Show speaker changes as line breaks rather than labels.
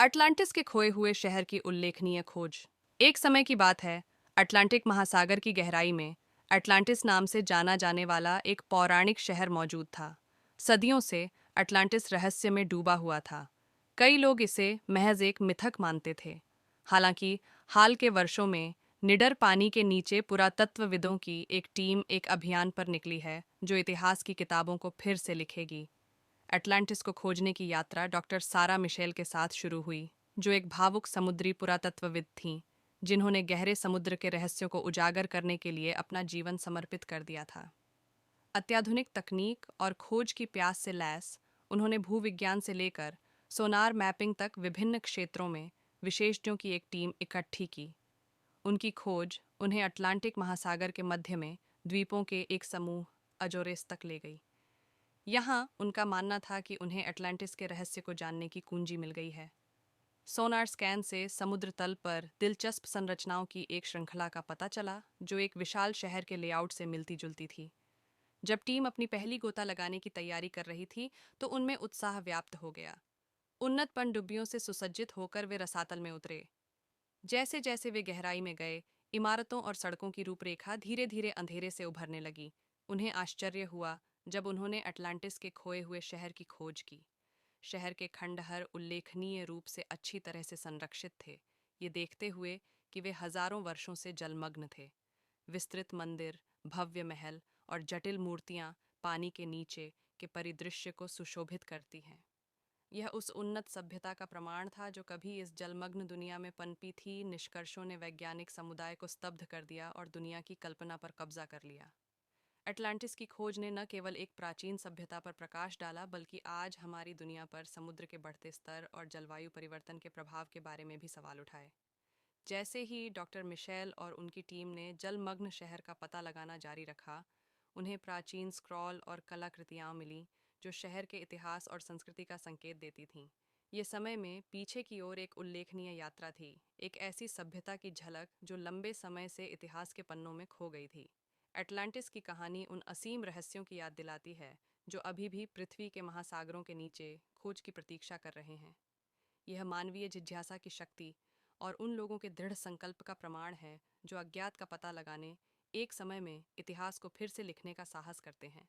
Atlantis के खोए हुए शहर की उल्लेखनीय खोज। एक समय की बात है, अटलांटिक महासागर की गहराई में अटलांटिस नाम से जाना जाने वाला एक पौराणिक शहर मौजूद था। सदियों से अटलांटिस रहस्य में डूबा हुआ था। कई लोग इसे महज एक मिथक मानते थे। हालांकि हाल के वर्षों में निडर पानी के नीचे पुरातत्वविदों की एक टीम एक अभियान पर निकली है जो इतिहास की किताबों को फिर से लिखेगी। अटलांटिस को खोजने की यात्रा डॉक्टर सारा मिशेल के साथ शुरू हुई, जो एक भावुक समुद्री पुरातत्वविद थीं, जिन्होंने गहरे समुद्र के रहस्यों को उजागर करने के लिए अपना जीवन समर्पित कर दिया था। अत्याधुनिक तकनीक और खोज की प्यास से लैस, उन्होंने भूविज्ञान से लेकर सोनार मैपिंग तक विभिन्न क्षेत्रों में विशेषज्ञों की एक टीम इकट्ठी की। उनकी खोज उन्हें अटलांटिक महासागर के मध्य में द्वीपों के एक समूह अजोरेस तक ले गई। यहाँ उनका मानना था कि उन्हें अटलांटिस के रहस्य को जानने की कुंजी मिल गई है। सोनार स्कैन से समुद्र तल पर दिलचस्प संरचनाओं की एक श्रृंखला का पता चला, जो एक विशाल शहर के लेआउट से मिलती जुलती थी। जब टीम अपनी पहली गोता लगाने की तैयारी कर रही थी, तो उनमें उत्साह व्याप्त हो गया। उन्नत पनडुब्बियों से सुसज्जित होकर वे रसातल में उतरे। जैसे जैसे वे गहराई में गए, इमारतों और सड़कों की रूपरेखा धीरे धीरे अंधेरे से उभरने लगी। उन्हें आश्चर्य हुआ जब उन्होंने अटलांटिस के खोए हुए शहर की खोज की। शहर के खंडहर उल्लेखनीय रूप से अच्छी तरह से संरक्षित थे, ये देखते हुए कि वे हजारों वर्षों से जलमग्न थे। विस्तृत मंदिर, भव्य महल और जटिल मूर्तियां पानी के नीचे के परिदृश्य को सुशोभित करती हैं। यह उस उन्नत सभ्यता का प्रमाण था जो कभी इस जलमग्न दुनिया में पनपी थी। निष्कर्षों ने वैज्ञानिक समुदाय को स्तब्ध कर दिया और दुनिया की कल्पना पर कब्जा कर लिया। अटलांटिस की खोज ने न केवल एक प्राचीन सभ्यता पर प्रकाश डाला, बल्कि आज हमारी दुनिया पर समुद्र के बढ़ते स्तर और जलवायु परिवर्तन के प्रभाव के बारे में भी सवाल उठाए। जैसे ही डॉक्टर मिशेल और उनकी टीम ने जलमग्न शहर का पता लगाना जारी रखा, उन्हें प्राचीन स्क्रॉल और कलाकृतियां मिलीं जो शहर के इतिहास और संस्कृति का संकेत देती थीं। ये समय में पीछे की ओर एक उल्लेखनीय यात्रा थी, एक ऐसी सभ्यता की झलक जो लंबे समय से इतिहास के पन्नों में खो गई थी। अटलांटिस की कहानी उन असीम रहस्यों की याद दिलाती है जो अभी भी पृथ्वी के महासागरों के नीचे खोज की प्रतीक्षा कर रहे हैं। यह मानवीय जिज्ञासा की शक्ति और उन लोगों के दृढ़ संकल्प का प्रमाण है जो अज्ञात का पता लगाने, एक समय में इतिहास को फिर से लिखने का साहस करते हैं।